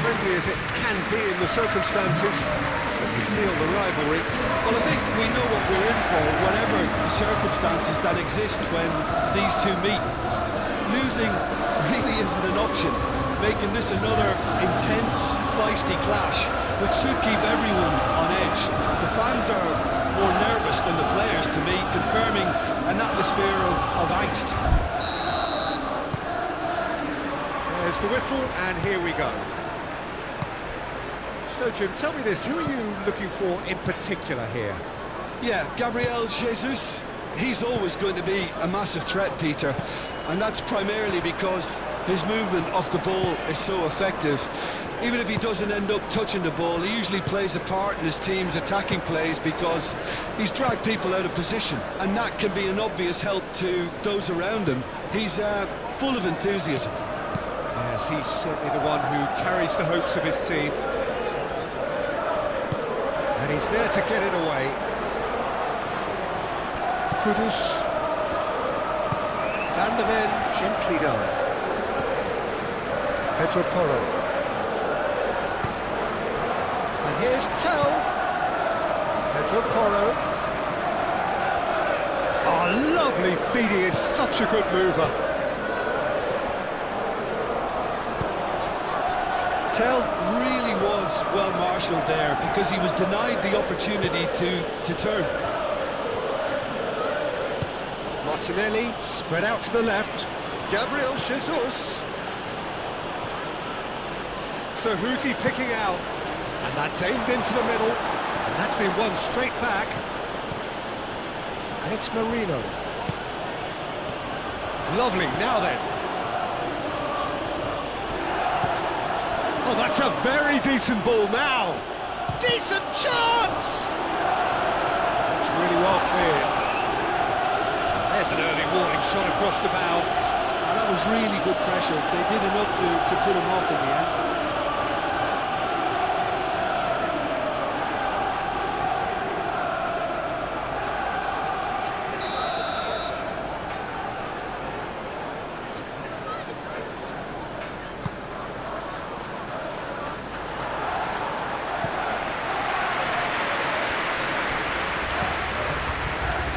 friendly as it can be in the circumstances, but you feel the rivalry. Well, I think we know what we're in for, whatever the circumstances that exist when these two meet. Losing really isn't an option, making this another intense, feisty clash, which should keep everyone on edge. The fans are more nervous than the players, to me, confirming an atmosphere of angst. There's the whistle, and here we go. So, Jim, tell me this, who are you looking for in particular here? Yeah, Gabriel Jesus, he's always going to be a massive threat, Peter, and that's primarily because his movement off the ball is so effective. Even if he doesn't end up touching the ball, he usually plays a part in his team's attacking plays because he's dragged people out of position, and that can be an obvious help to those around him. He's full of enthusiasm. Yes, he's certainly the one who carries the hopes of his team. And he's there to get it away. Kudus. Van der Ven, gently done. Pedro Porro. And here's Tell. Pedro Porro. Oh, lovely feed, he is such a good mover. Tell really was well marshalled there because he was denied the opportunity to turn. Martinelli, spread out to the left. Gabriel Jesus. So who's he picking out? And that's aimed into the middle. And that's been won straight back. And it's Marino. Lovely, now then. Oh, that's a very decent ball now. Decent chance! It's really well cleared. There's an early warning shot across the bow. And that was really good pressure. They did enough to put him off in the end.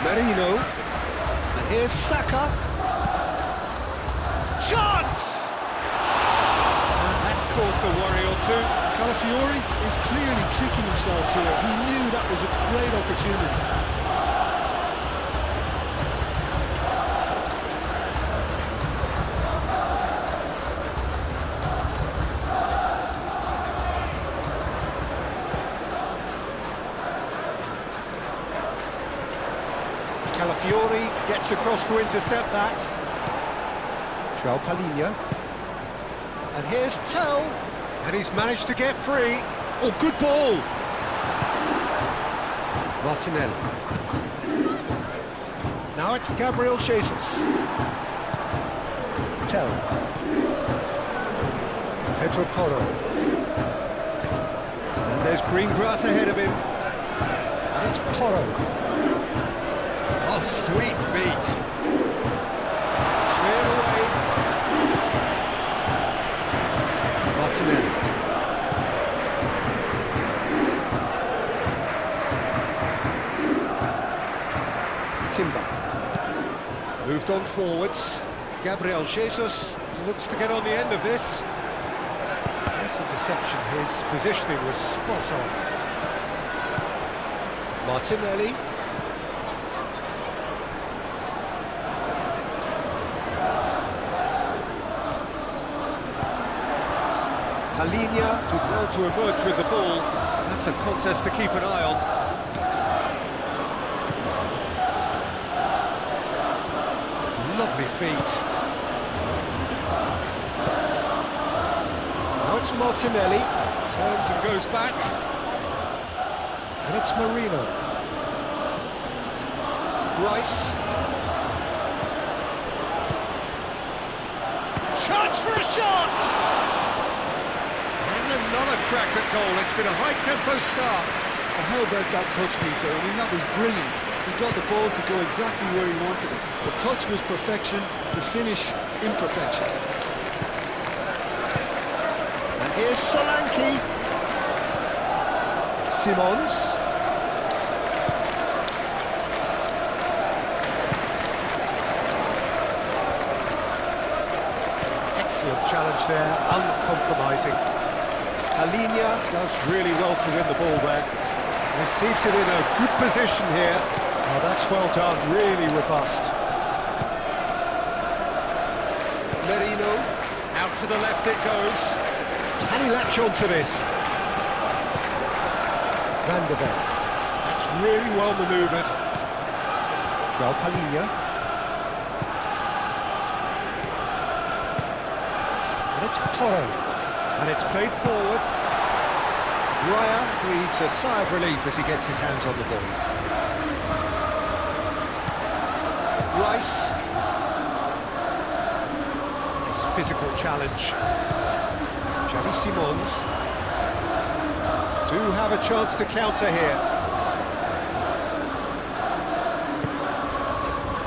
Marino, and here's Saka. Chance! And that's caused a worry or two. Calafiori is clearly kicking himself here. He knew that was a great opportunity. Calafiori gets across to intercept that. João Palhinha. And here's Tell. And he's managed to get free. Oh, good ball! Martinelli. Now it's Gabriel Jesus. Tell. Pedro Porro. And there's green grass ahead of him. And it's Porro. Oh, sweet feet. Cleared away. Martinelli. Timber. Moved on forwards. Gabriel Jesus looks to get on the end of this. Nice interception. His positioning was spot on. Martinelli. Palhinha did well to emerge with the ball. That's a contest to keep an eye on. Lovely feet. Now it's Martinelli. Turns and goes back. And it's Marino. Rice. Chance for a shot! Another crack at goal. It's been a high-tempo start. Well, how about that touch, Peter? I mean, that was brilliant. He got the ball to go exactly where he wanted it. The touch was perfection, the finish imperfection. And here's Solanke. Simons. Excellent challenge there, uncompromising. Alinia does really well to win the ball there. Receives it in a good position here. Oh, that's well done, really robust. Merino, out to the left it goes. Can he latch on to this? Van der Beek. That's really well manoeuvred. João Palhinha. And it's Toro. And it's played forward. Raya breathes a sigh of relief as he gets his hands on the ball. Rice. This physical challenge. Xavi Simons. Do have a chance to counter here.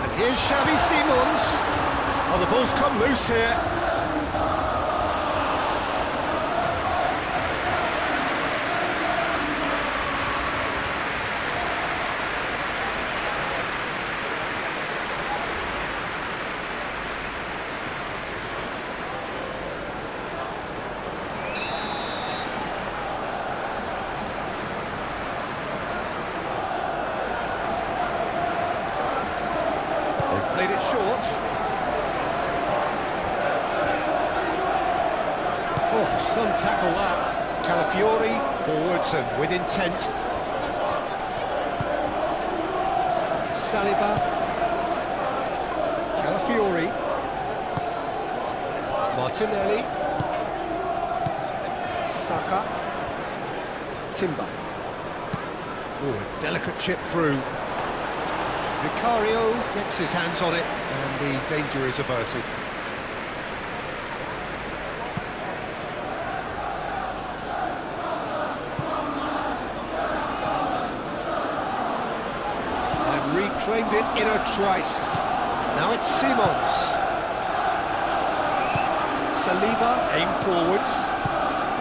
And here's Xavi Simons. Oh, the ball's come loose here. Played it short. Oh, some tackle that. Calafiori forwards and with intent. Saliba. Calafiori. Martinelli. Saka. Timber. Oh, a delicate chip through. Vicario gets his hands on it, and the danger is averted. And reclaimed it in a trice. Now it's Simons. Saliba aim forwards.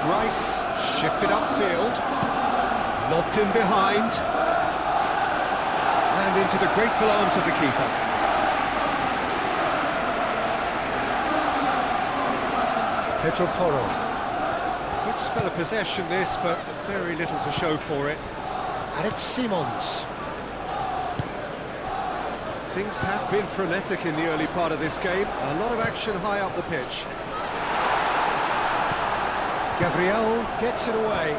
Rice shifted upfield. Lobbed in behind. And into the grateful arms of the keeper. Pedro Porro. Good spell of possession this, but very little to show for it. And it's Simons. Things have been frenetic in the early part of this game. A lot of action high up the pitch. Gabriel gets it away.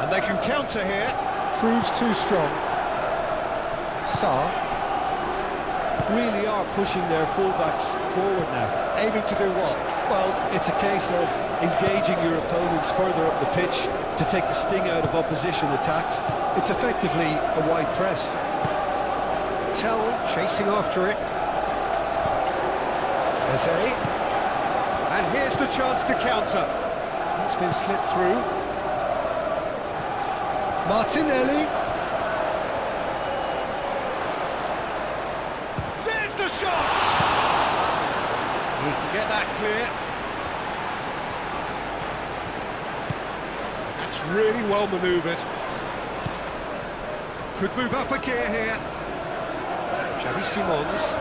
And they can counter here. Proves too strong. Sarr. Really are pushing their fullbacks forward now. Aiming to do what? Well, it's a case of engaging your opponents further up the pitch to take the sting out of opposition attacks. It's effectively a wide press. Tell chasing after it. Eze. And here's the chance to counter. It's been slipped through. Martinelli. There's the shot! He can get that clear. That's really well manoeuvred. Could move up a gear here. Xavi Simons.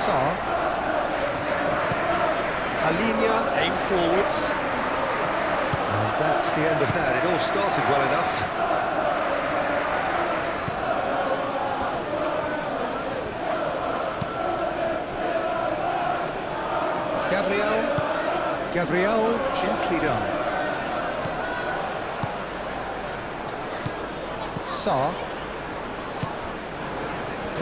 Sarr. Alinia, aim forwards. And that's the end of that. It all started well enough. Gabriel gently done. Sarr.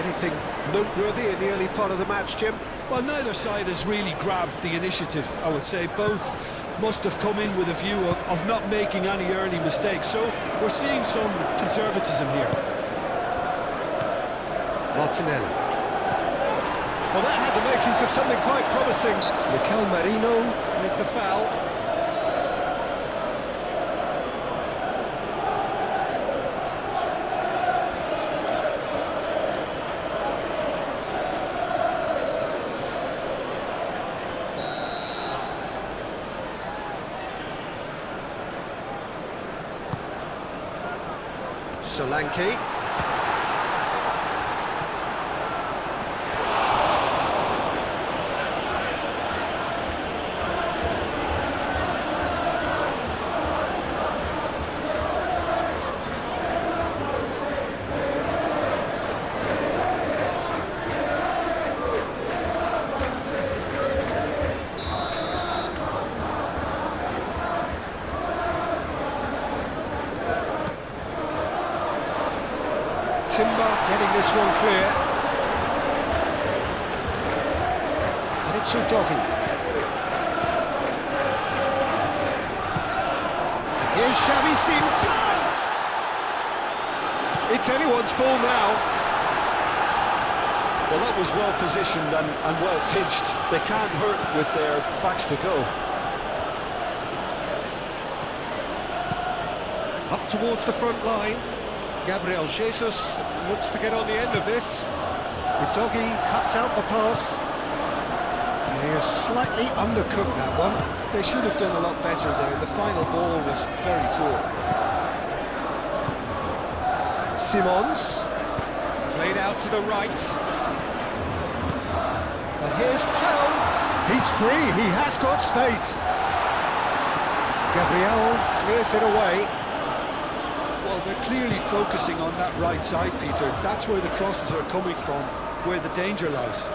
Anything noteworthy in the early part of the match, Jim? Well, neither side has really grabbed the initiative, I would say. Both must have come in with a view of not making any early mistakes. So we're seeing some conservatism here. Martinelli. Well, that had the makings of something quite promising. Mikel Merino with the foul. Solanke. Timber getting this one clear. And it's Udogi. Here's Xavi Sim, chance! It's anyone's ball now. Well, that was well positioned and well pitched. They can't hurt with their backs to go. Up towards the front line. Gabriel Jesus looks to get on the end of this. Udogi cuts out the pass. And he has slightly undercooked that one. They should have done a lot better there. The final ball was very poor. Simons, played out to the right. And here's Tell. He's free, he has got space. Gabriel clears it away. Well, they're clearly focusing on that right side, Peter. That's where the crosses are coming from, where the danger lies.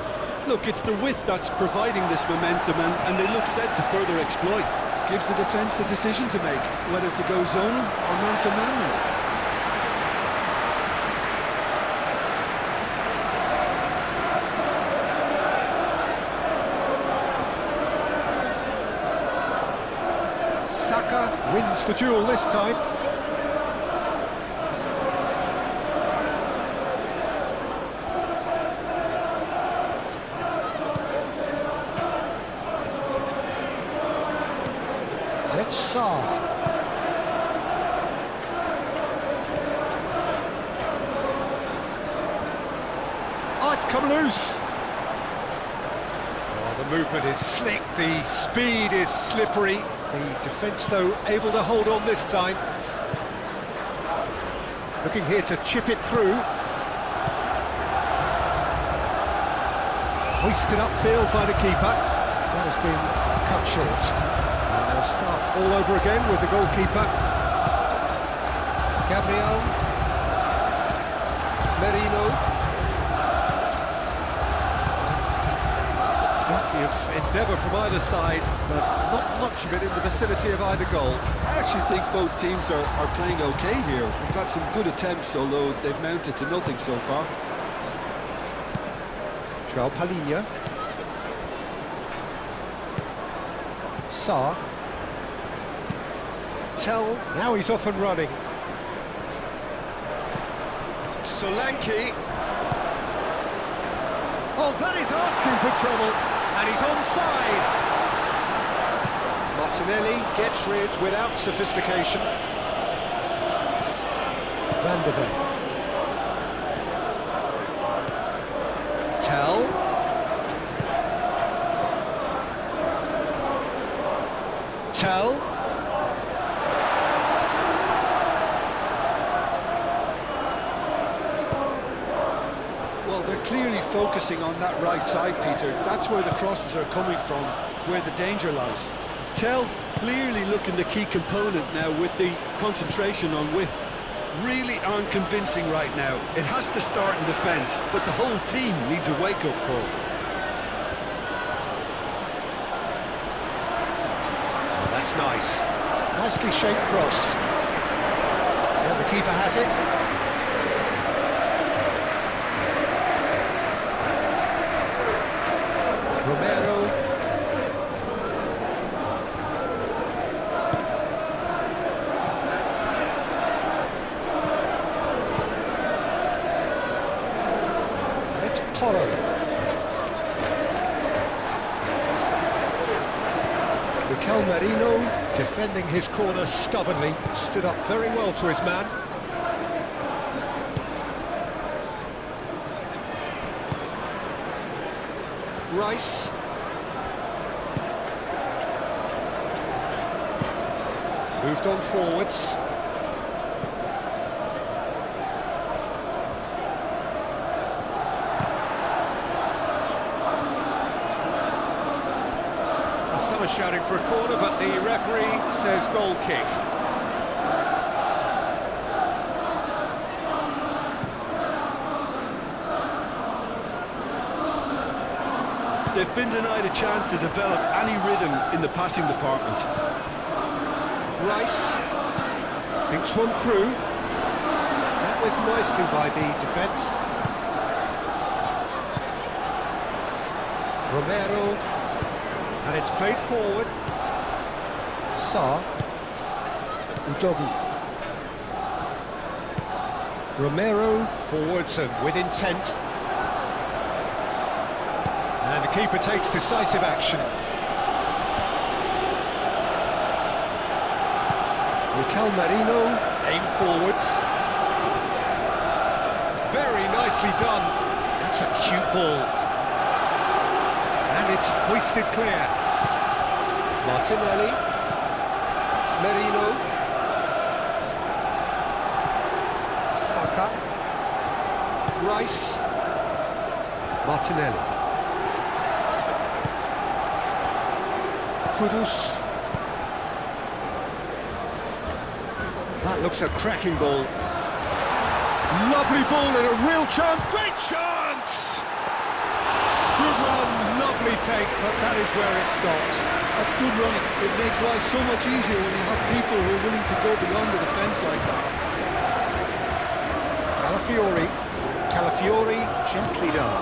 Look, it's the width that's providing this momentum, and they look set to further exploit. Gives the defence a decision to make, whether to go zonal or man-to-man now. Saka wins the duel this time. And it's Sarr. Oh, it's come loose. Oh, the movement is slick, the speed is slippery. The defence, though, able to hold on this time. Looking here to chip it through. Hoisted upfield by the keeper. That has been cut short. And they'll start all over again with the goalkeeper. Gabriel. Merino. Plenty of endeavour from either side, but not much of it in the vicinity of either goal. I actually think both teams are playing okay here. They've got some good attempts, although they've mounted to nothing so far. João Palhinha. Sarr. Tell, now he's off and running. Solanke. Oh, that is asking for trouble, and he's onside. Martinelli gets rid without sophistication. Van de Ven. Tell. Tell. Well, they're clearly focusing on that right side, Peter. That's where the crosses are coming from, where the danger lies. Tell clearly looking the key component now with the concentration on width. Really aren't convincing right now. It has to start in defence, but the whole team needs a wake-up call. Oh, that's nice. Nicely shaped cross. Yeah, the keeper has it. Romero. It's Porro. Mikel Merino defending his corner stubbornly, stood up very well to his man. Rice. Moved on forwards. shouting for a corner, but the referee says goal kick. They've been denied a chance to develop any rhythm in the passing department. Rice thinks one through. Dealt with nicely by the defence. Romero, and it's played forward. Sarr, Udogi. Romero forwards and with intent. And the keeper takes decisive action. Mikel Merino, aim forwards. Very nicely done. That's a cute ball. And it's hoisted clear. Martinelli. Merino. Saka. Rice. Martinelli. Kudus. That looks a cracking ball. Lovely ball and a real chance. Great chance! Good run, lovely take, but that is where it stopped. That's good running. It makes life so much easier when you have people who are willing to go beyond the defence like that. Calafiori, gently done.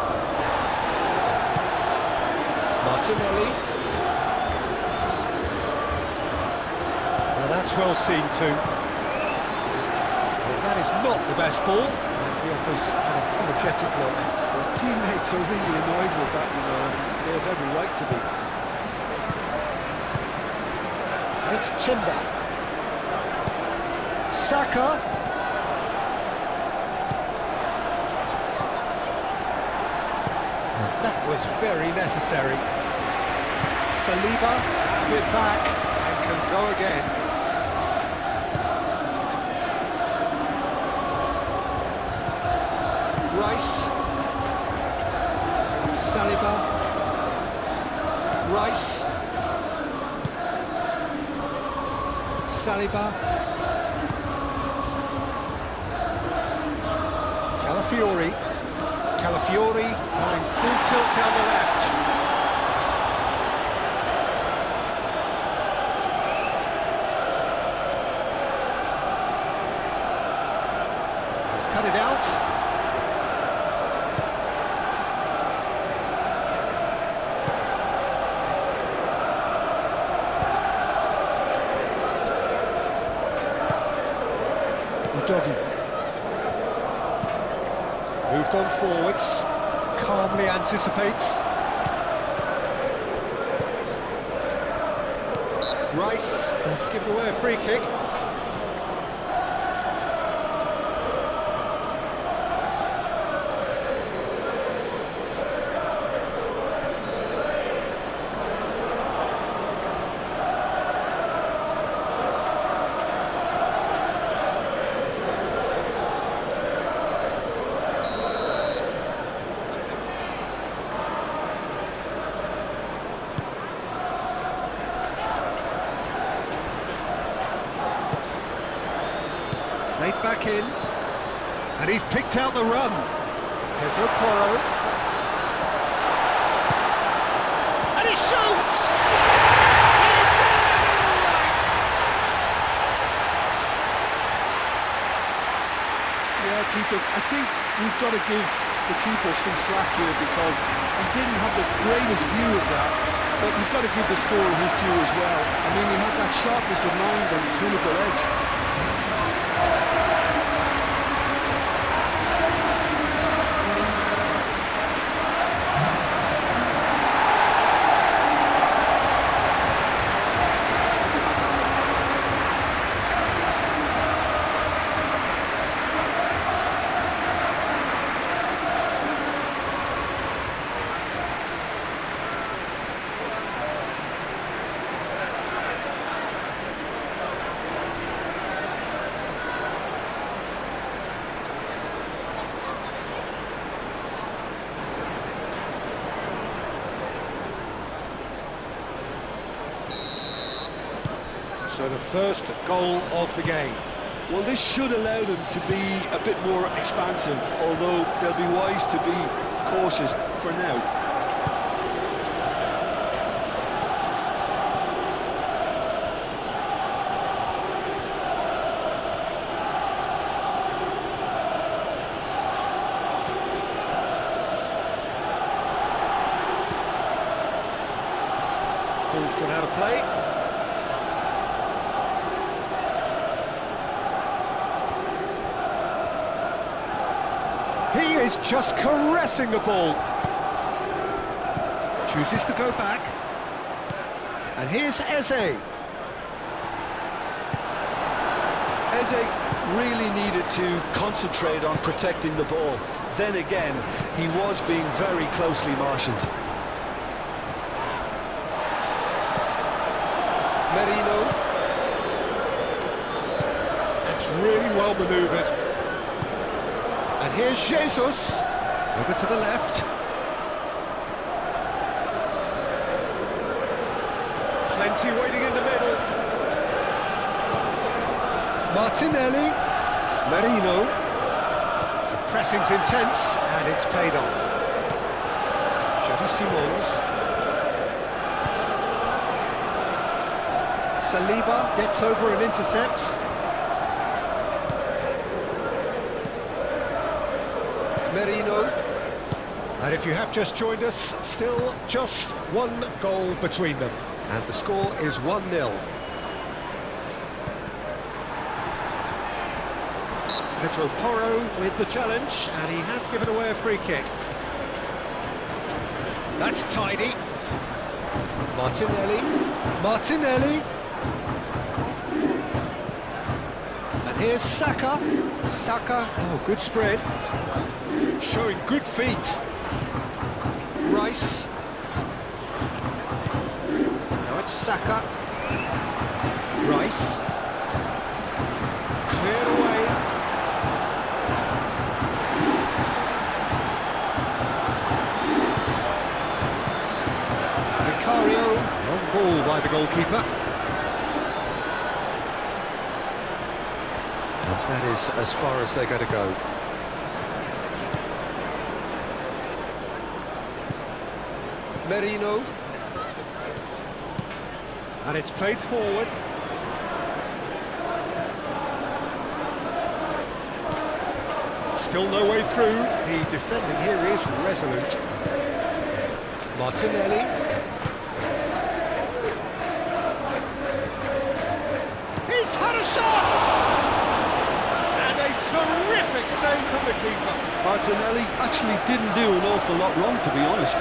Martinelli. Well, that's well seen too. Well, that is not the best ball, and he offers an apologetic look. His teammates are really annoyed with that, you know, and they have every right to be. And it's Timber. Saka. And that was very necessary. Saliba, fit back, and can go again. Rice. Saliba. Rice. Saliba. Calafiori going full tilt down the left. He's cut it out. Udogi. Moved on forwards, calmly anticipates. Rice has given away a free kick. Played back in, and he's picked out the run. Pedro Porro. And he shoots! He's got it all right! Yeah, Peter, I think we've got to give the keeper some slack here because he didn't have the greatest view of that, but you've got to give the scorer his due as well. I mean, he had that sharpness of mind and clinical edge. So the first goal of the game. Well, this should allow them to be a bit more expansive, although they'll be wise to be cautious for now. Ball's gone out of play. He is just caressing the ball. Chooses to go back. And here's Eze. Eze really needed to concentrate on protecting the ball. Then again, he was being very closely marshalled. Merino. That's really well manoeuvred. And here's Jesus, over to the left. Plenty waiting in the middle. Martinelli, Merino. The pressing's intense, and it's paid off. Xavi Simons. Saliba gets over and intercepts. Merino. And if you have just joined us, still just one goal between them. And the score is 1-0. Pedro Porro with the challenge, and he has given away a free kick. That's tidy. Martinelli. And here's Saka. Oh, good spread. Showing good feet. Rice. Now it's Saka. Rice. Cleared away. Vicario. Long ball by the goalkeeper. And that is as far as they're going to go. Merino. And it's played forward. Still no way through. The defending here is resolute. Martinelli. He's had a shot! And a terrific save from the keeper. Martinelli actually didn't do an awful lot wrong, to be honest.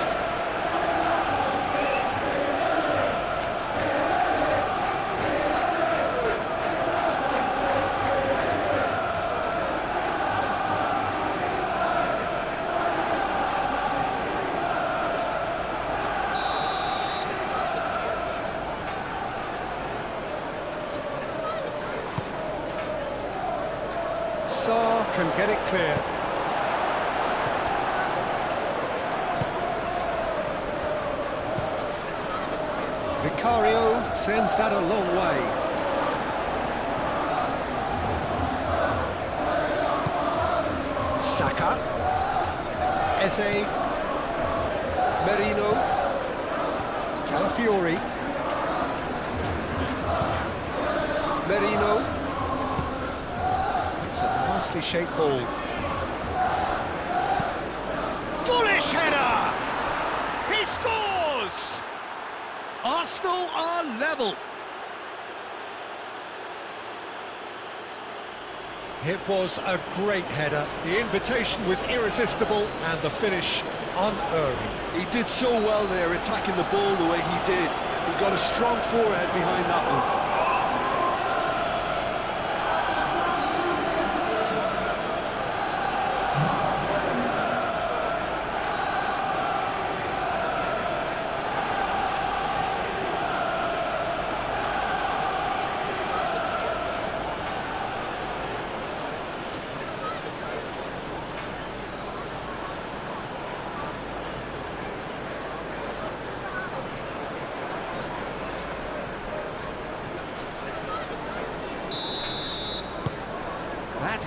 Can get it clear. Vicario sends that a long way. Saka. Eze. Merino. Calafiori. Merino. It's a nicely shaped ball. Bullish header! He scores! Arsenal are level. It was a great header. The invitation was irresistible and the finish unerring. He did so well there, attacking the ball the way he did. He got a strong forehead behind that one.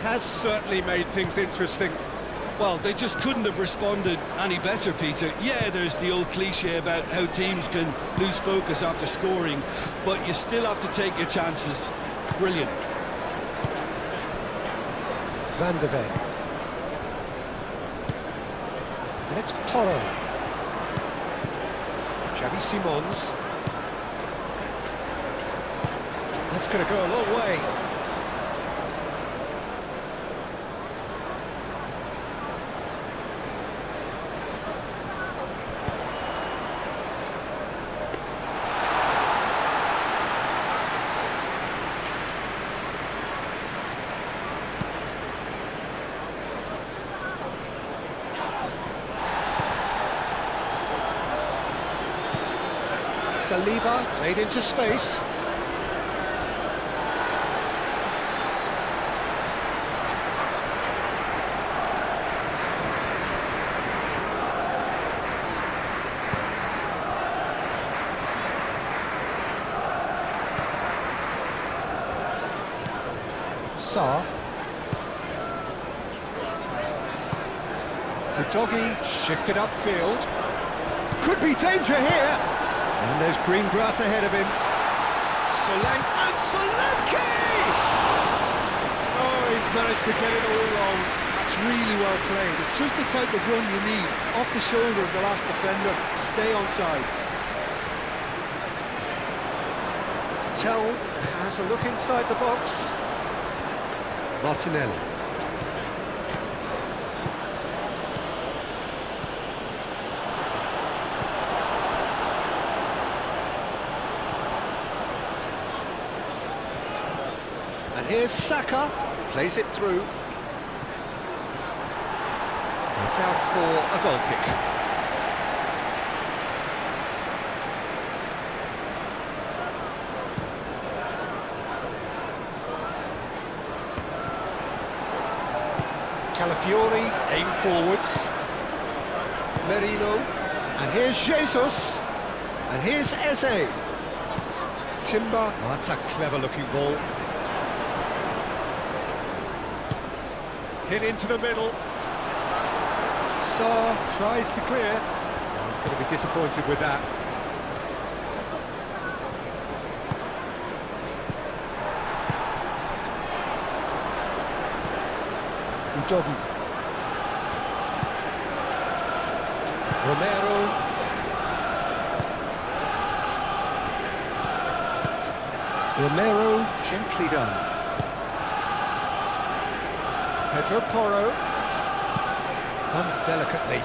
has certainly made things interesting. Well, they just couldn't have responded any better, Peter. Yeah, there's the old cliche about how teams can lose focus after scoring, but you still have to take your chances. Brilliant. Van de Ven. And it's Toro. Xavi Simons. That's going to go a long way. Saliba played into space. Sarr. The doggy shifted upfield. Could be danger here. And there's green grass ahead of him. Solanke! Oh, he's managed to get it all wrong. That's really well played. It's just the type of run you need. Off the shoulder of the last defender. Stay onside. Tell has a look inside the box. Martinelli. And here's Saka, plays it through. It's out for a goal kick. Calafiori, aim forwards. Merino, and here's Jesus, and here's Eze. Timber, oh, that's a clever looking ball. Hit into the middle. Sarr tries to clear. Oh, he's going to be disappointed with that. Udogi. Romero. Romero, gently done. Pedro Porro. Done delicately.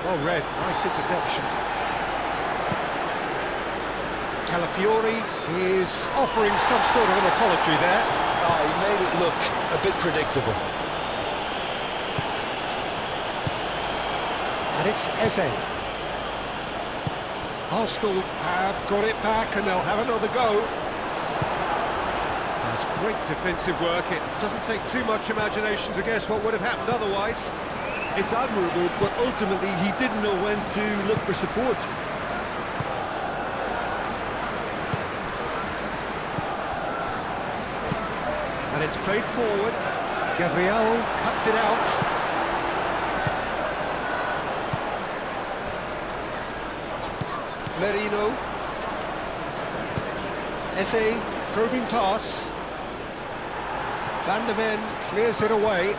Well read, nice interception. Calafiori is offering some sort of an apology there. Ah, he made it look a bit predictable. And it's Eze. Arsenal have got it back and they'll have another go. That's great defensive work. It doesn't take too much imagination to guess what would have happened otherwise. It's admirable, but ultimately he didn't know when to look for support. And it's played forward. Gabriel cuts it out. Merino. Eze, probing pass. Van de Ven clears it away.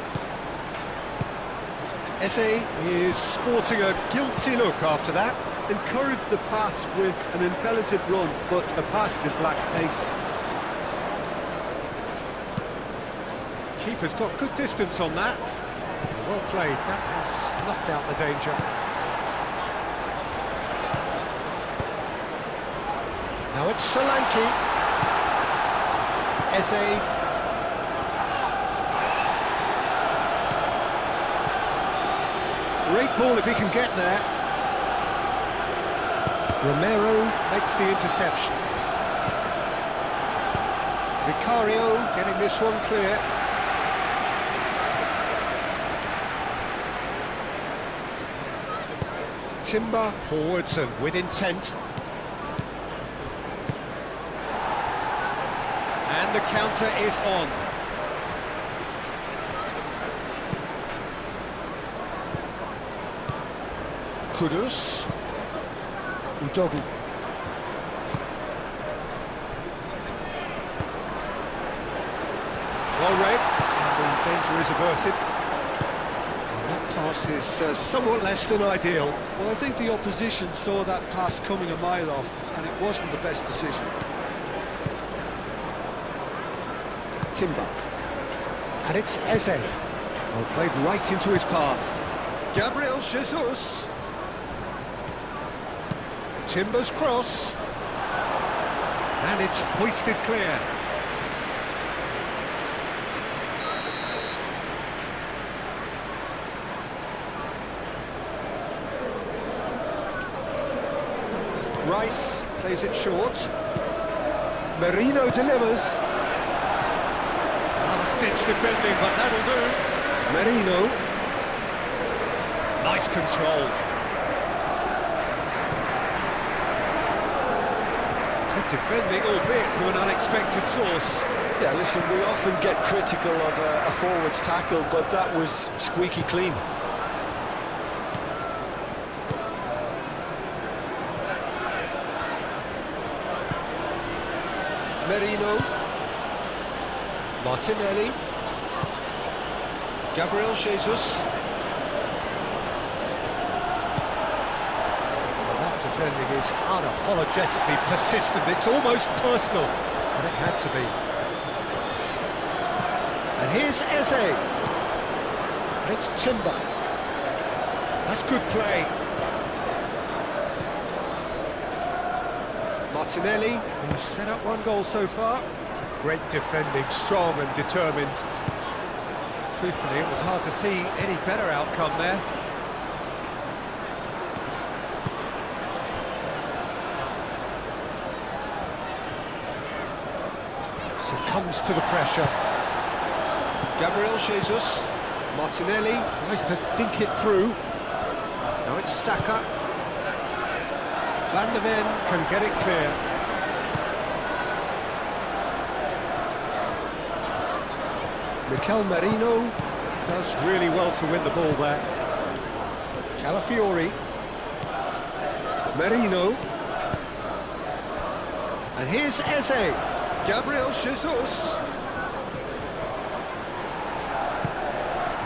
Eze is sporting a guilty look after that. Encouraged the pass with an intelligent run, but the pass just lacked pace. Keeper's got good distance on that. Well played, that has snuffed out the danger. Now it's Solanke. Eze. Great ball if he can get there. Romero makes the interception. Vicario getting this one clear. Timber forwards and with intent. And the counter is on. Kudus. Udogu. Well read, and the danger is averted. Well, that pass is somewhat less than ideal. Well, I think the opposition saw that pass coming a mile off, and it wasn't the best decision. Timber. And it's Eze. Well, played right into his path. Gabriel Jesus. Timber's cross. And it's hoisted clear. Rice plays it short. Merino delivers. Last-ditch defending, but that'll do. Merino. Nice control. Good defending, albeit from an unexpected source. Yeah, listen, we often get critical of a forward's tackle, but that was squeaky clean. Merino. Martinelli. Gabriel Jesus. Well, that defending is unapologetically persistent. It's almost personal, and it had to be. And here's Eze. And it's Timber. That's good play. Martinelli, who's set up one goal so far. Great defending, strong and determined. Truthfully, it was hard to see any better outcome there. Succumbs to the pressure. Gabriel Jesus. Martinelli tries to dink it through. Now it's Saka. Van de Ven can get it clear. Mikel Merino does really well to win the ball there. Calafiori. Merino. And here's Eze. Gabriel Jesus.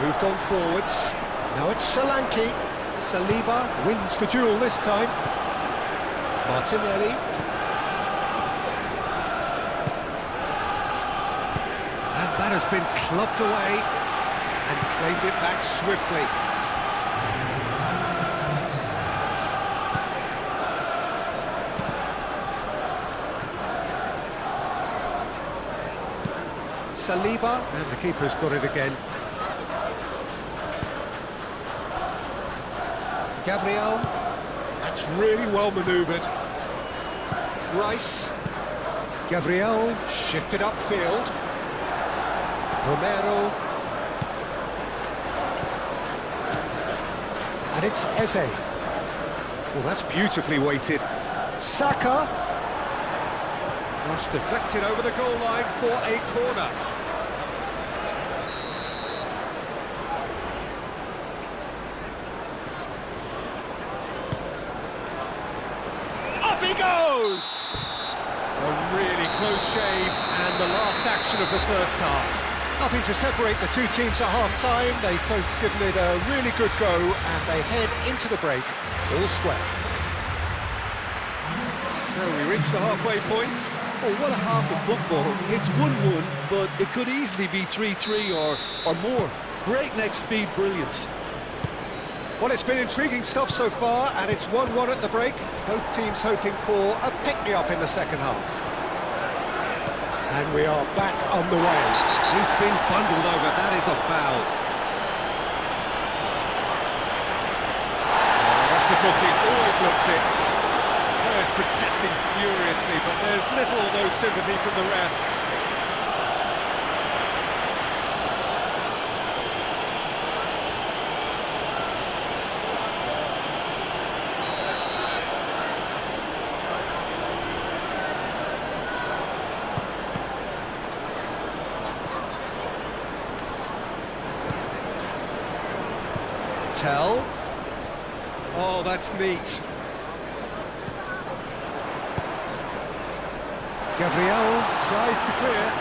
Moved on forwards. Now it's Solanke. Saliba wins the duel this time. Martinelli. And that has been clubbed away and claimed it back swiftly. Saliba, and the keeper's got it again. Gabriel. That's really well manoeuvred. Rice. Gabriel shifted upfield. Romero. And it's Eze. Well, that's beautifully weighted. Saka. Cross deflected over the goal line for a corner. He goes! A really close shave, and the last action of the first half. Nothing to separate the two teams at half-time. They've both given it a really good go, and they head into the break all square. So we reach the halfway point. Oh, what a half of football. It's 1-1, but it could easily be 3-3 or more. Breakneck speed brilliance. Well, it's been intriguing stuff so far, and it's 1-1 at the break. Both teams hoping for a pick-me-up in the second half. And we are back on the way. He's been bundled over. That is a foul. Oh, that's a booking. Always looked it. Players protesting furiously, but there's little or no sympathy from the ref. Tell. Oh, that's neat. Gabriel tries to clear.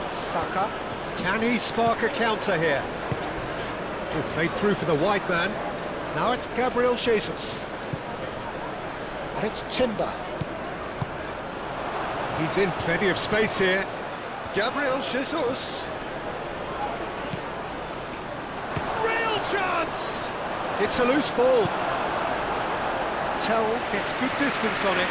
Saka. Can he spark a counter here? He played through for the wide man. Now it's Gabriel Jesus. And it's Timber. He's in plenty of space here. Gabriel Jesus. Real chance! It's a loose ball. Tell gets good distance on it.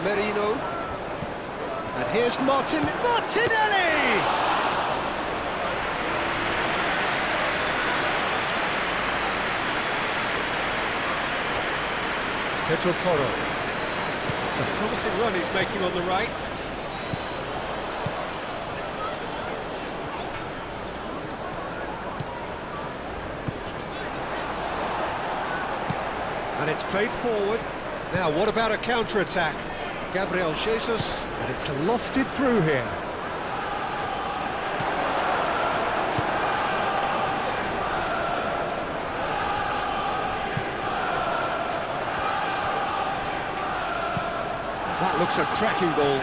Merino. And here's Martinelli! Pedro Porro. It's a promising run he's making on the right. And it's played forward. Now, what about a counter-attack? Gabriel Jesus, and it's lofted through here. That looks a cracking ball.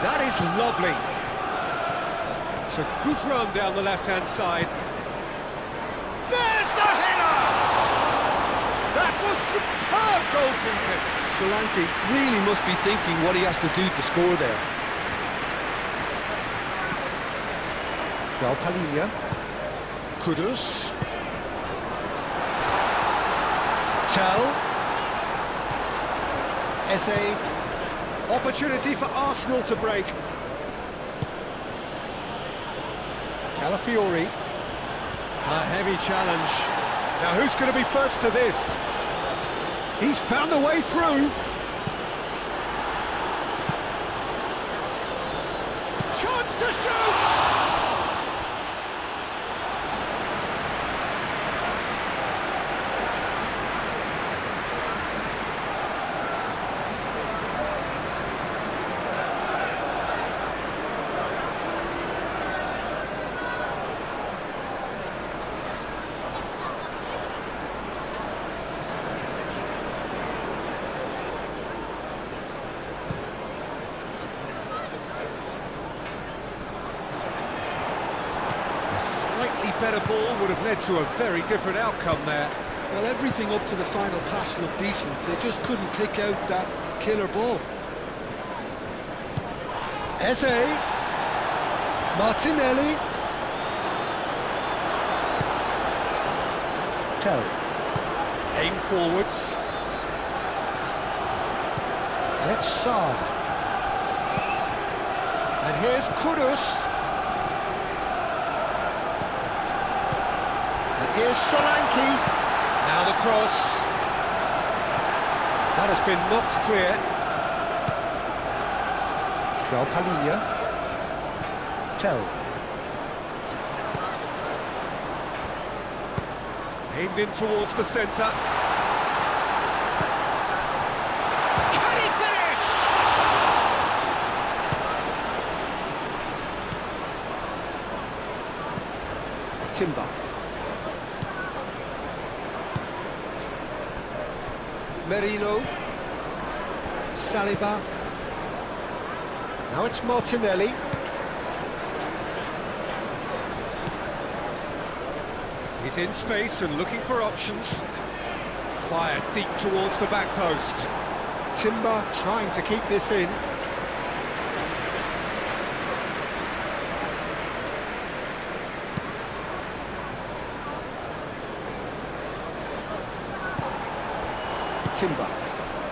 That is lovely. It's a good run down the left-hand side. There's the header! That was superb goalkeeping. Solanke really must be thinking what he has to do to score there. João Palhinha. Kudus. Tell. Eze. Opportunity for Arsenal to break. Calafiori. A heavy challenge. Now who's going to be first to this? He's found a way through. Chance to shoot! Better ball would have led to a very different outcome there. Well, everything up to the final pass looked decent. They just couldn't pick out that killer ball. Eze. Martinelli. Tell. Aim forwards. And it's Sarr. And here's Kudus. Here's Solanke. Now the cross. That has been knocked clear. João Palhinha. Tell. Aimed in towards the centre. Can he finish? Timber. Merino. Saliba. Now it's Martinelli. He's in space and looking for options. Fired deep towards the back post. Timber trying to keep this in.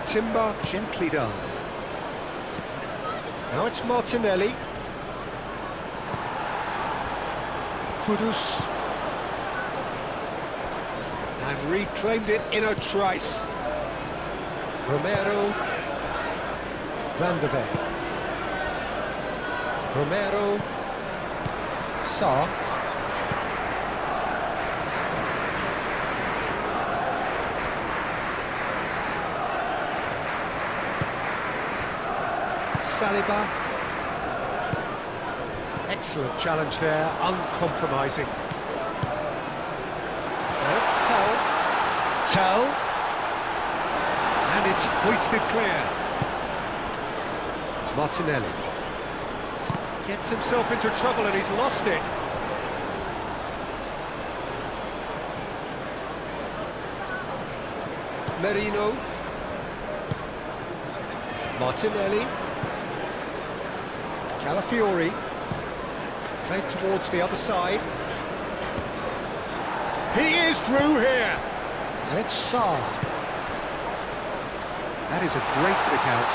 Timber gently done. Now it's Martinelli. Kudus. And reclaimed it in a trice. Romero. Van de Ven. Romero. Sarr. Saliba. Excellent challenge there, uncompromising. Now it's Tell. And it's hoisted clear. Martinelli. Gets himself into trouble and he's lost it. Merino. Martinelli. Calafiori. Played towards the other side. He is through here. And it's Sarr. That is a great pick out.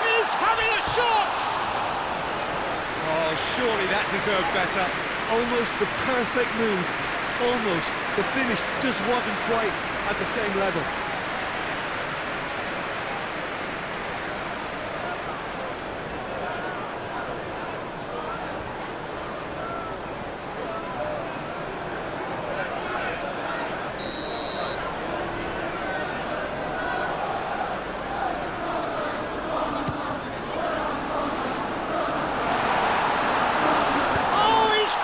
He's having a shot! Oh, surely that deserved better. Almost the perfect move. Almost. The finish just wasn't quite at the same level.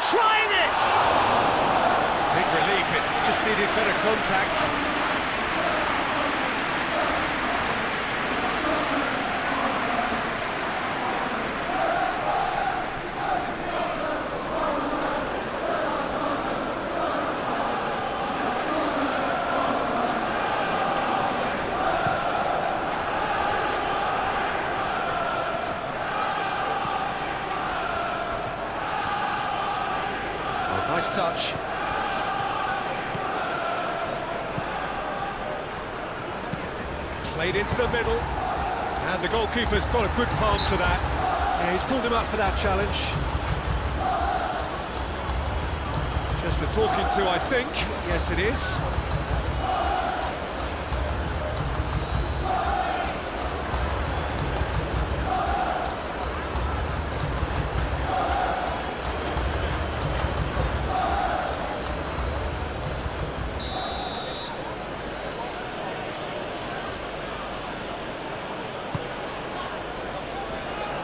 Trying it! Big relief, it just needed better contact. Nice touch. Played into the middle, and the goalkeeper's got a good palm to that. Yeah, he's pulled him up for that challenge. Just a talking to, I think. Yes, it is.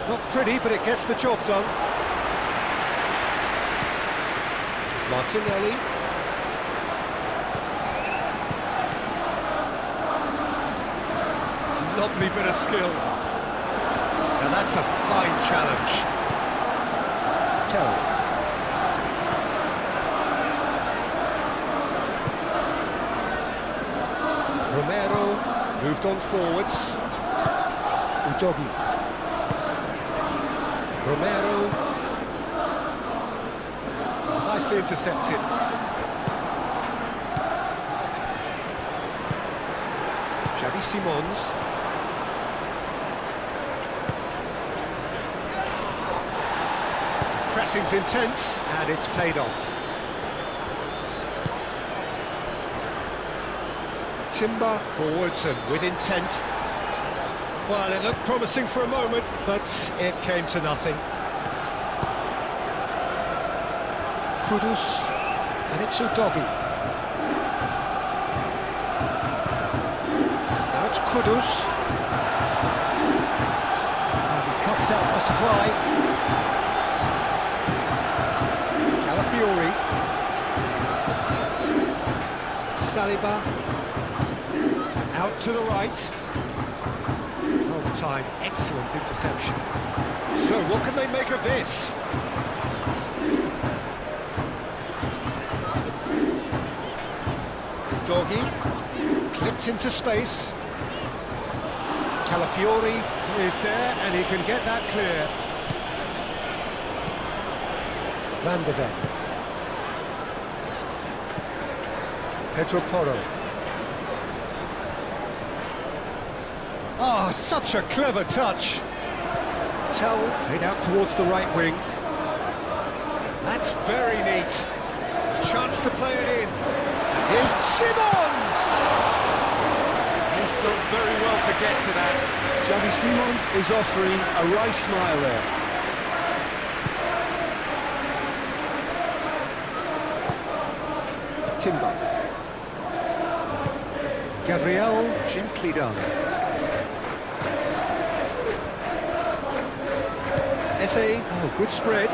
Not pretty, but it gets the job done. Martinelli. Lovely bit of skill. Now that's a fine challenge. Tell. Romero moved on forwards. Udogi. Romero, nicely intercepted. Xavi Simons. Pressing's intense, and it's paid off. Timber forwards and with intent. Well, it looked promising for a moment, but it came to nothing. Kudus, and it's Udogi. Now it's Kudus. And he cuts out the supply. Calafiori. Saliba. Out to the right. Time, excellent interception. So what can they make of this? Doggy clipped into space. Calafiori is there and he can get that clear. Van de Ven. Pedro Porro. Oh, such a clever touch. Tell played out towards the right wing. That's very neat. A chance to play it in. And here's Simons! He's done very well to get to that. Xavi Simons is offering a right smile there. Timber. Gabriel gently done. Eze, oh, good spread.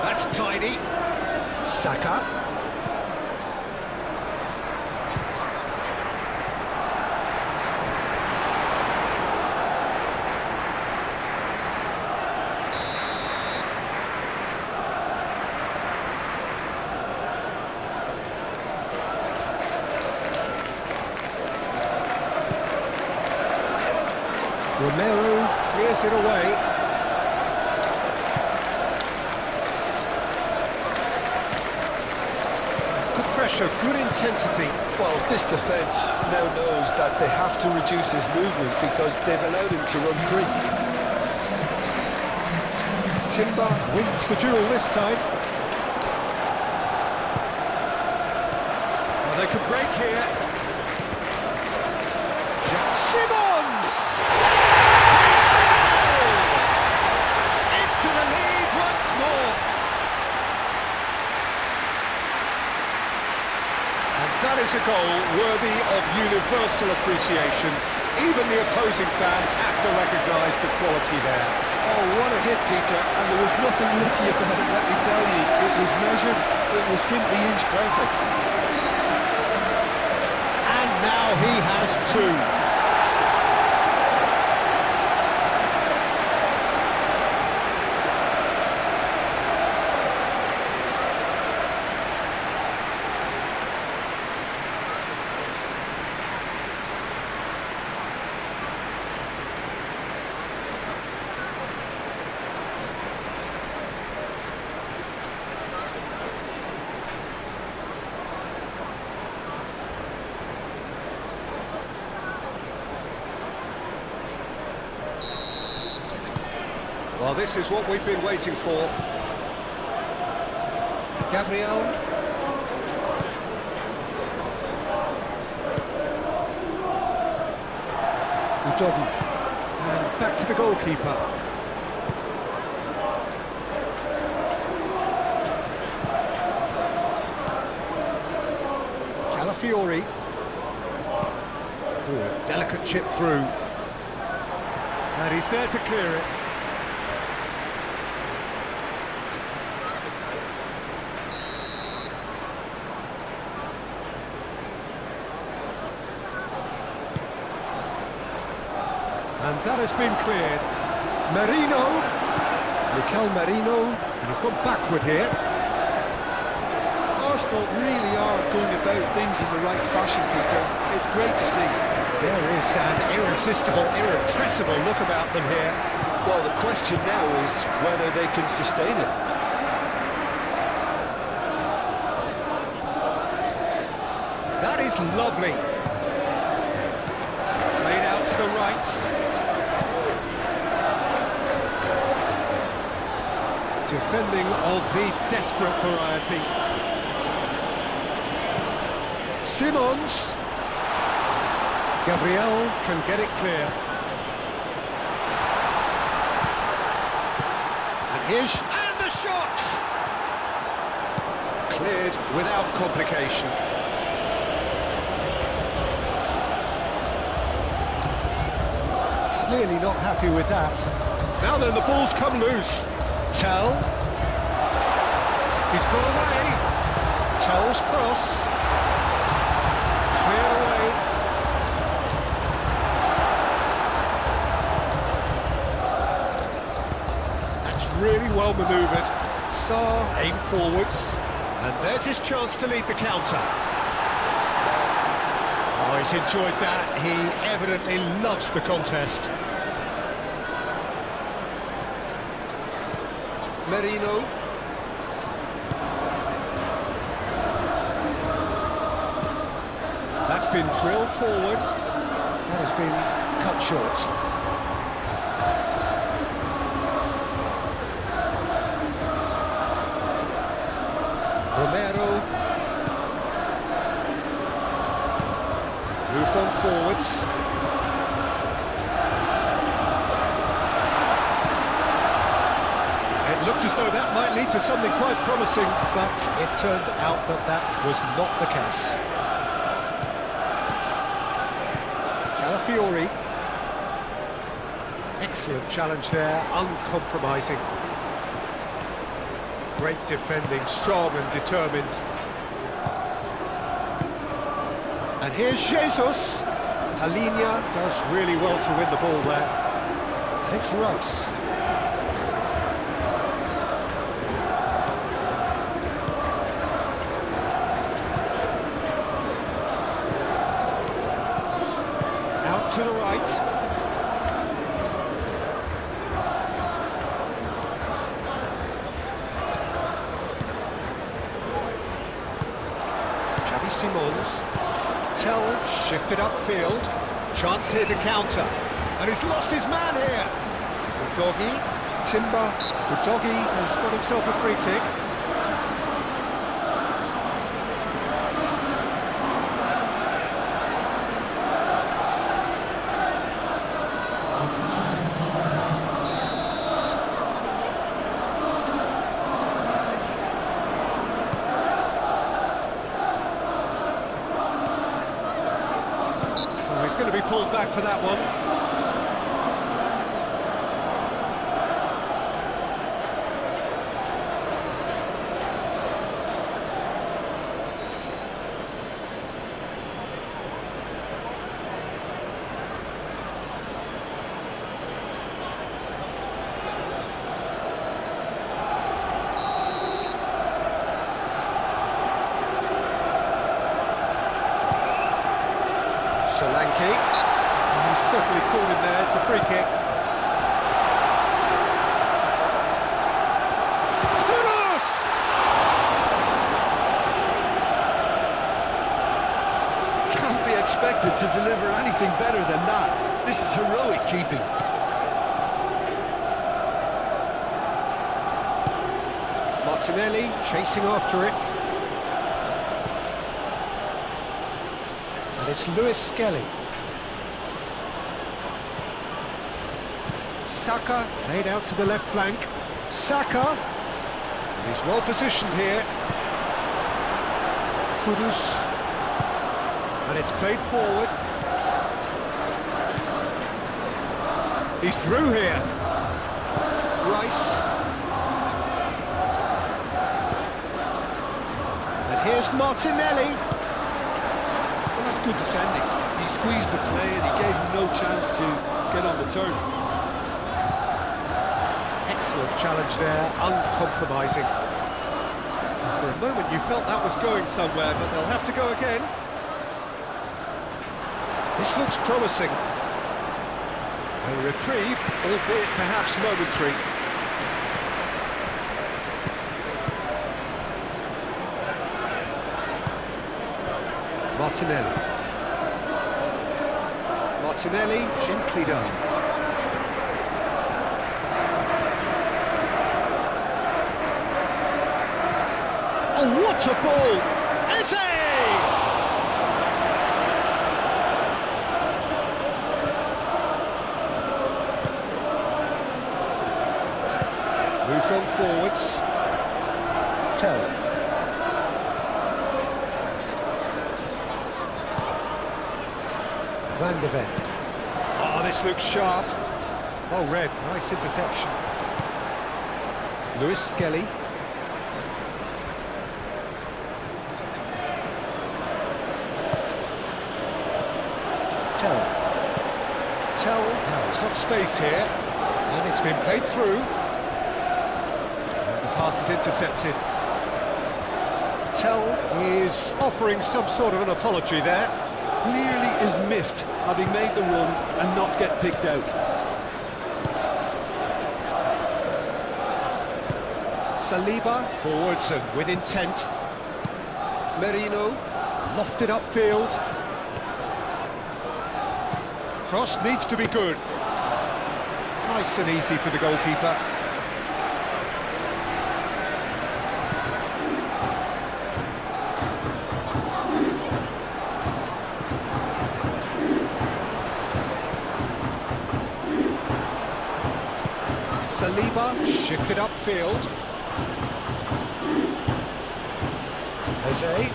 That's tidy. Saka. Romero clears it away. Good pressure, good intensity. Well, this defence now knows that they have to reduce his movement because they've allowed him to run free. Timber wins the duel this time. Well, they could break here. Simmons! Into the lead once more. And that is a goal worthy of universal appreciation. Even the opposing fans have to recognise the quality there. Oh, what a hit, Peter, and there was nothing lucky about it, let me tell you. It was measured, it was simply inch perfect. And now he has two. Well, this is what we've been waiting for. Gabriel. Udogi. And back to the goalkeeper. Calafiori. Ooh, delicate chip through. And he's there to clear it. And that has been cleared. Merino. Mikel Merino. And he's gone backward here. Arsenal really are going about things in the right fashion, Peter. It's great to see. There is an irresistible, irrepressible look about them here. Well, the question now is whether they can sustain it. That is lovely. Played out to the right. Defending of the desperate variety. Simmons. Gabriel can get it clear. And here's... and the shot! Cleared without complication. Clearly not happy with that. Now then, the ball's come loose. Tell. He's got away. Tell's cross. Cleared away. That's really well manoeuvred. Sarr aimed forwards. And there's his chance to lead the counter. Oh, he's enjoyed that. He evidently loves the contest. Merino. That's been drilled forward. That has been cut short. Romero. Moved on forwards. It looked as though that might lead to something quite promising, but it turned out that that was not the case. Calafiori. Excellent challenge there, uncompromising. Great defending, strong and determined. And here's Jesus. Talinia does really well to win the ball there. And it's Rice. Out to the right. Xavi Simons. Tell shifted upfield. Chance here to counter. And he's lost his man here. Udogie. Timber. Udogie has got himself a free kick. He's going to be pulled back for that one. Solanke. He's certainly called him there. It's a free kick. Kudus! Can't be expected to deliver anything better than that. This is heroic keeping. Martinelli chasing after it. And it's Lewis Skelly. Saka played out to the left flank. Saka. And he's well positioned here. Kudus. And it's played forward. He's through here. Rice. And here's Martinelli. Good defending. He squeezed the play and he gave him no chance to get on the turn. Excellent challenge there, uncompromising. And for a moment you felt that was going somewhere, but they'll have to go again. This looks promising. A reprieve, albeit perhaps momentary. Martinelli. Martinelli, gently done. Oh, what a ball! Eze! Moved on forwards. Tell. Van de Ven. Oh, this looks sharp. Well read, nice interception. Lewis Skelly. Tell. Now he's got space here. And it's been played through. And the pass is intercepted. Tell is offering some sort of an apology there. Clearly is miffed having made the run and not get picked out. Saliba forwards and with intent. Merino lofted upfield. Cross needs to be good. Nice and easy for the goalkeeper. Saliba shifted upfield. Eze.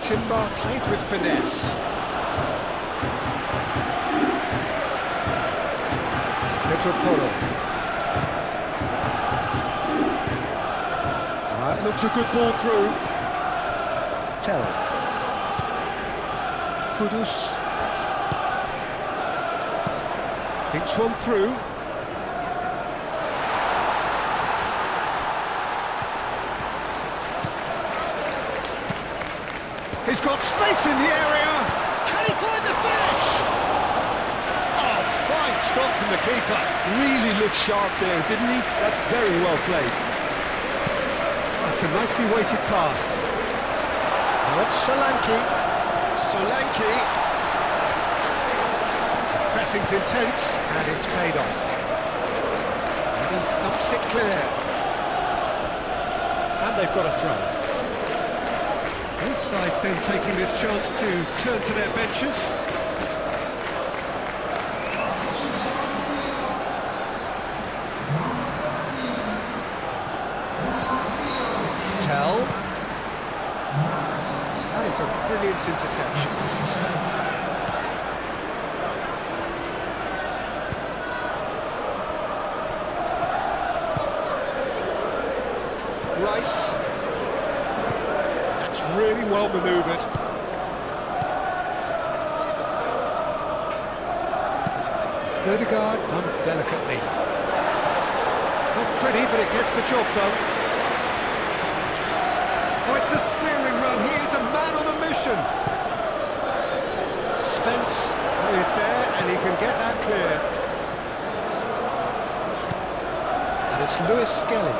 Timber played with finesse. Polo. That looks a good ball through. Tell. Kudus. Dinks one through. He's got space in the area. Can he find the finish? Oh, fine stop from the keeper. Really looked sharp there, didn't he? That's very well played. That's a nicely weighted pass. Now it's Solanke. Solanke. Pressing's intense, and it's paid off. And he thumps it clear. And they've got a throw. Both sides then taking this chance to turn to their benches. Tell. That is a brilliant interception. Rice. Really well manoeuvred. Ødegaard done delicately. Not pretty, but it gets the job done. Oh, it's a searing run. He is a man on a mission. Spence is there, and he can get that clear. And it's Lewis Skelly.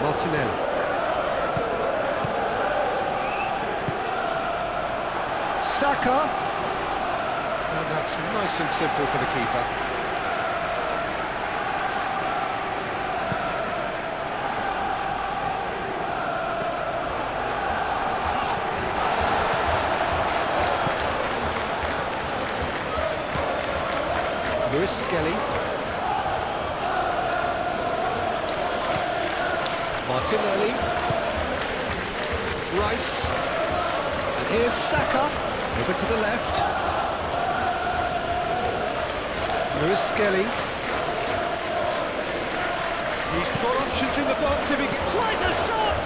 Martinelli. Saka. And that's nice and simple for the keeper. Lewis Skelly. Martinelli, Rice, and here's Saka, over to the left. Lewis Skelly. He's got options in the box if he tries a shot!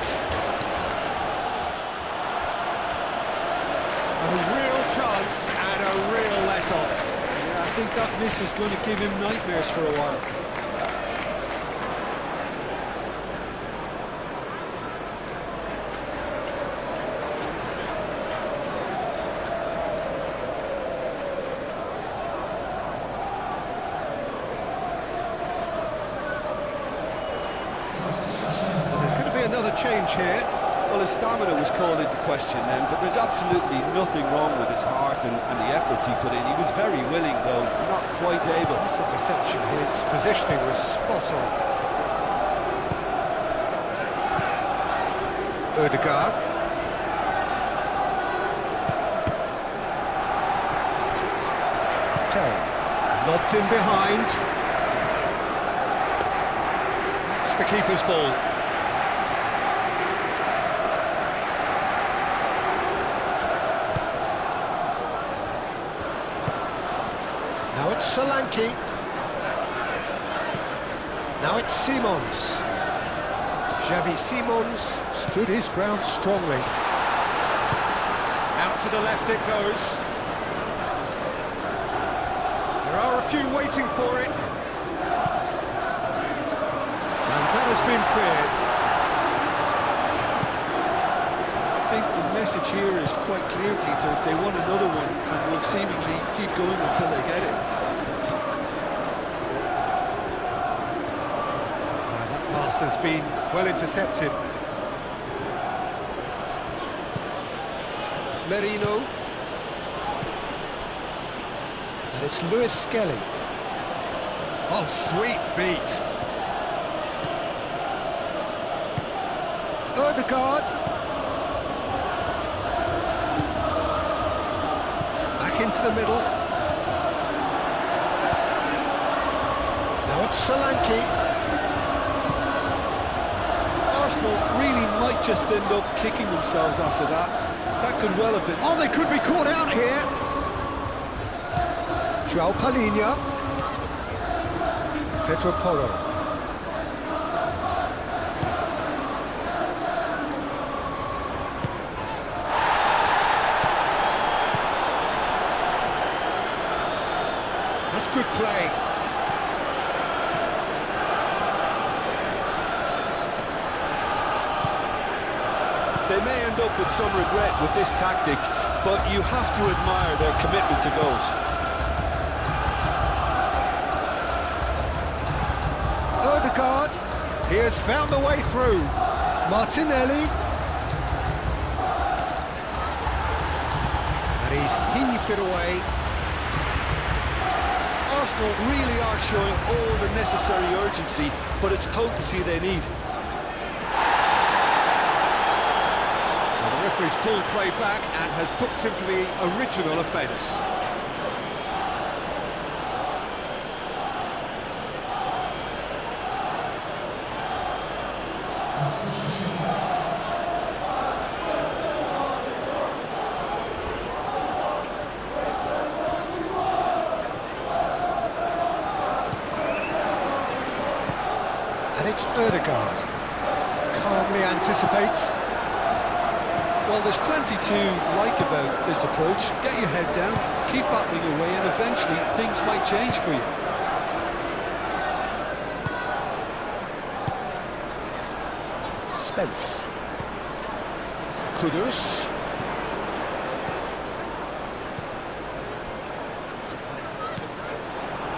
A real chance and a real let-off. Yeah, I think that miss is going to give him nightmares for a while. Another change here. Well, his stamina was called into question then, but there's absolutely nothing wrong with his heart and the efforts he put in. He was very willing, though, not quite able. That's a deception. His positioning was spot on. Ødegaard. Tell. Lobbed in behind. That's the keeper's ball. Now it's Solanke. Now it's Simons. Xavi Simons stood his ground strongly. Out to the left it goes. There are a few waiting for it. And that has been cleared. I think the message here is quite clear, Peter. They want another one and will seemingly keep going until they get it. That pass has been well intercepted. Merino. And it's Lewis Skelly. Oh, sweet feet. Ødegaard. Back into the middle. Now it's Solanke. Arsenal really might just end up kicking themselves after that. That could well have been... Oh, they could be caught out here. João Palhinha. Pedro Porro. That's good play. They may end up with some regret with this tactic, but you have to admire their commitment to goals. Odegaard, he has found the way through. Martinelli. And he's heaved it away. Arsenal really are showing all the necessary urgency, but it's potency they need. Well, the referee's pulled play back and has booked him for the original offence. And it's Odegaard. Calmly anticipates. Well, there's plenty to like about this approach. Get your head down, keep battling away, and eventually things might change for you. Spence. Kudus.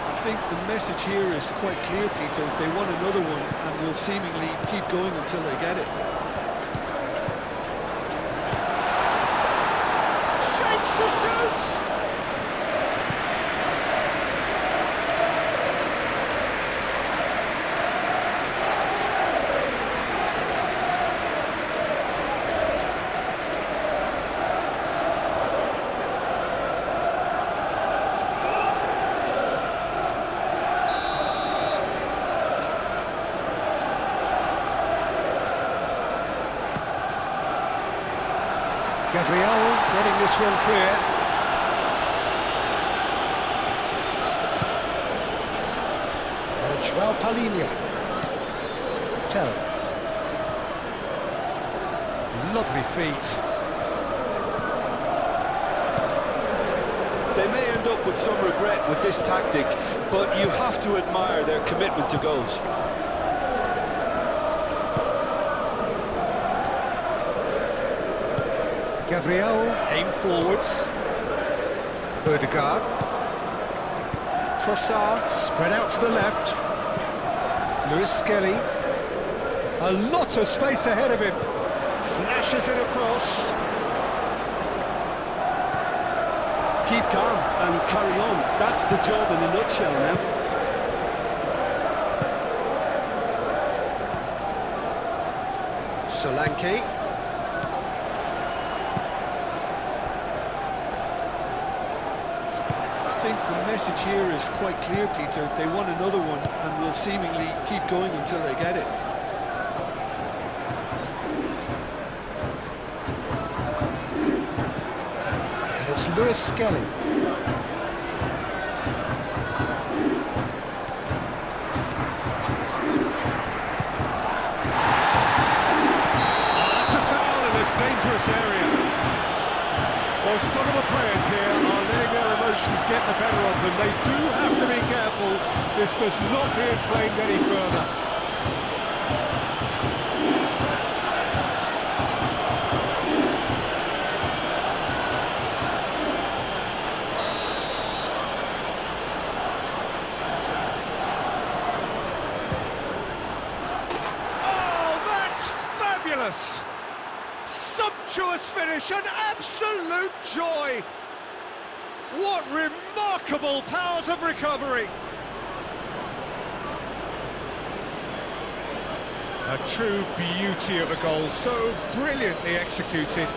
I think the message here is quite clear, Peter. They want another one and will seemingly keep going until they get it. Shapes to shoot! Gabriel getting this one clear. And João Palhinha. Tell. Lovely feet. They may end up with some regret with this tactic, but you have to admire their commitment to goals. Gabriel aim forwards. Odegaard. Trossard spread out to the left. Lewis Skelly. A lot of space ahead of him. Flashes it across. Keep calm and carry on. That's the job in a nutshell now. Solanke. I think the message here is quite clear, Peter. They want another one and will seemingly keep going until they get it. And it's Lewis Skelly. Oh, that's a foul in a dangerous area. Well, some of the players here are letting their emotions get the better of them. They do have to be careful. This must not be inflamed any further. Oh, that's fabulous! Sumptuous finish, an absolute joy! What remarkable powers of recovery! A true beauty of a goal, so brilliantly executed.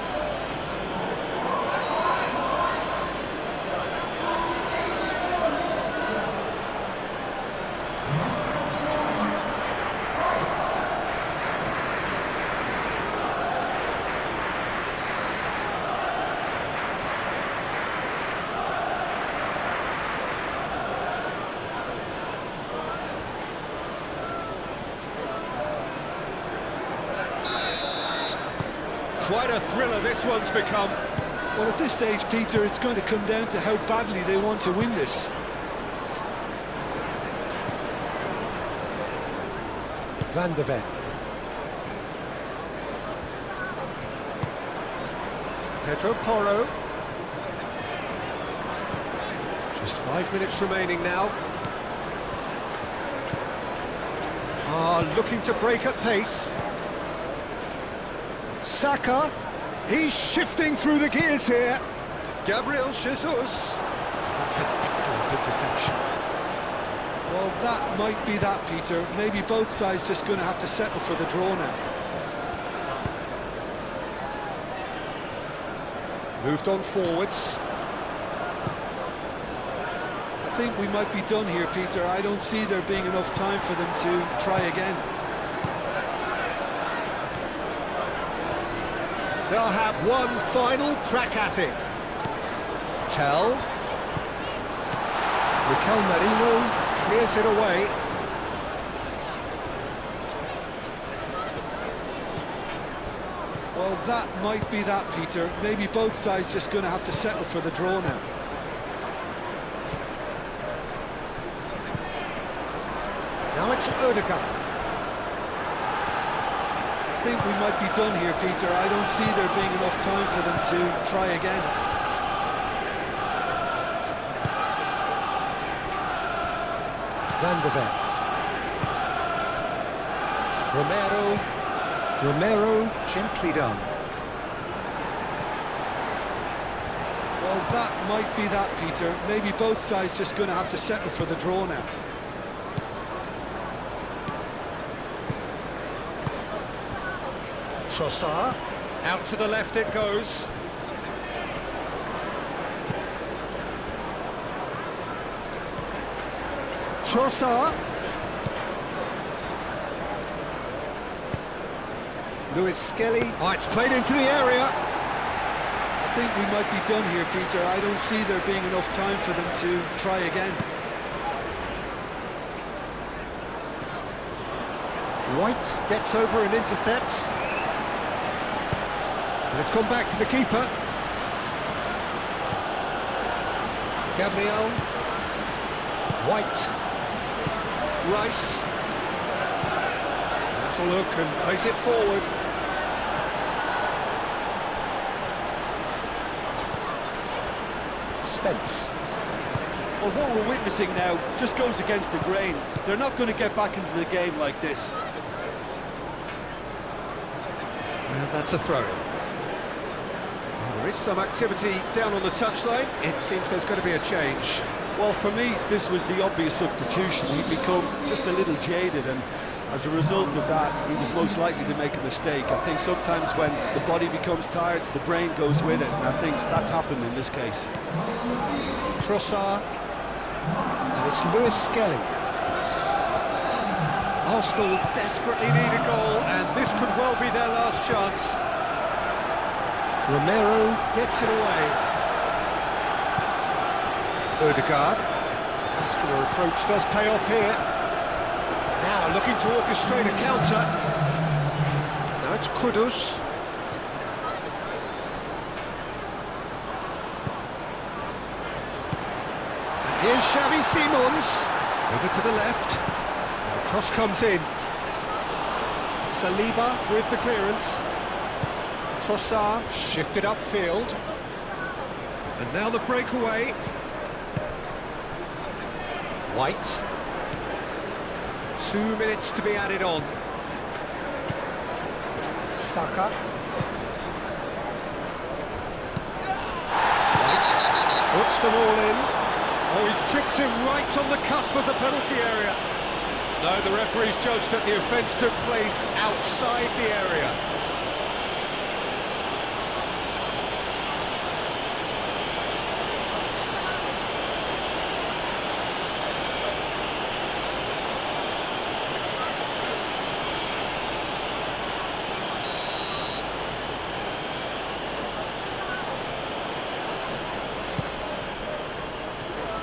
Quite a thriller this one's become. Well, at this stage, Peter, it's going to come down to how badly they want to win this. Van de Ven. Pedro Porro. Just 5 minutes remaining now. Looking to break at pace. Saka. He's shifting through the gears here. Gabriel Jesus. That's an excellent interception. Well, that might be that, Peter. Maybe both sides just going to have to settle for the draw now. Moved on forwards. I think we might be done here, Peter. I don't see there being enough time for them to try again. They'll have one final crack at it. Tell. Mikel Merino clears it away. Well, that might be that, Peter. Maybe both sides just going to have to settle for the draw now. Now it's Odegaard. I think we might be done here, Peter. I don't see there being enough time for them to try again. Van de Ven. Romero, gently done. Well, that might be that, Peter. Maybe both sides just going to have to settle for the draw now. Trossard, out to the left it goes. Trossard. Lewis Skelly. Oh, it's played into the area. I think we might be done here, Peter. I don't see there being enough time for them to try again. White gets over and intercepts. And it's gone back to the keeper. Gabriel. White. Rice. That's a look and plays it forward. Spence. Well, what we're witnessing now just goes against the grain. They're not going to get back into the game like this. And that's a throw-in. Well, there is some activity down on the touchline. It seems there's going to be a change. Well, for me, this was the obvious substitution. He'd become just a little jaded, and as a result of that, he was most likely to make a mistake. I think sometimes when the body becomes tired, the brain goes with it, and I think that's happened in this case. Trossard. And it's Lewis Skelly. Arsenal desperately need a goal, and this could well be their last chance. Romero gets it away. Odegaard. Muscular approach does pay off here. Now looking to orchestrate a counter. Now it's Kudus. And here's Xavi Simons. Over to the left. The cross comes in. Saliba with the clearance. Trossard shifted upfield. And now the breakaway. White. 2 minutes to be added on. Saka. White. Puts them all in. Oh, he's chipped him right on the cusp of the penalty area. No, the referee's judged that the offence took place outside the area.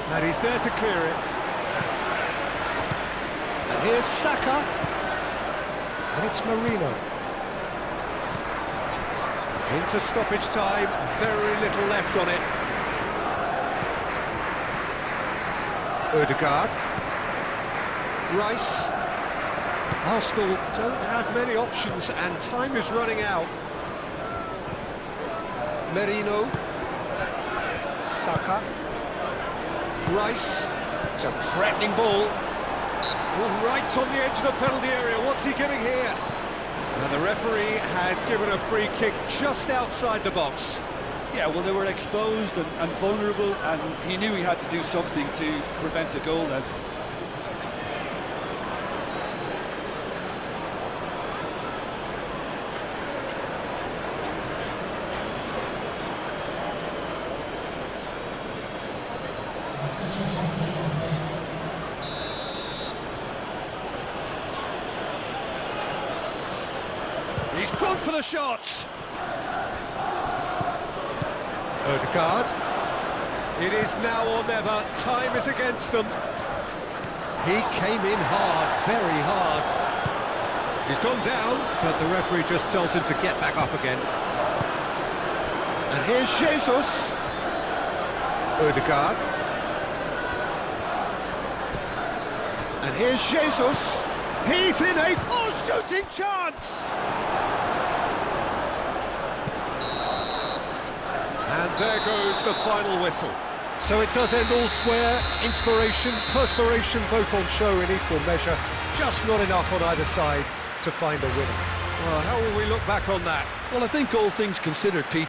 And he's there to clear it. And here's Saka. And it's Merino. Into stoppage time, very little left on it. Ødegaard. Rice. Arsenal don't have many options and time is running out. Merino. Saka. Rice. It's a threatening ball. Oh, right on the edge of the penalty area. What's he giving here? Now the referee has given a free kick just outside the box. Yeah, well, they were exposed and vulnerable, and he knew he had to do something to prevent a goal then. He's gone for the shot. Ødegaard. It is now or never. Time is against them. He came in hard, very hard. He's gone down, but the referee just tells him to get back up again. And here's Jesus. Ødegaard. And here's Jesus. He's in a shooting chance! And there goes the final whistle. So it does end all square. Inspiration, perspiration, both on show in equal measure. Just not enough on either side to find a winner. Well, how will we look back on that? Well, I think all things considered, Pete,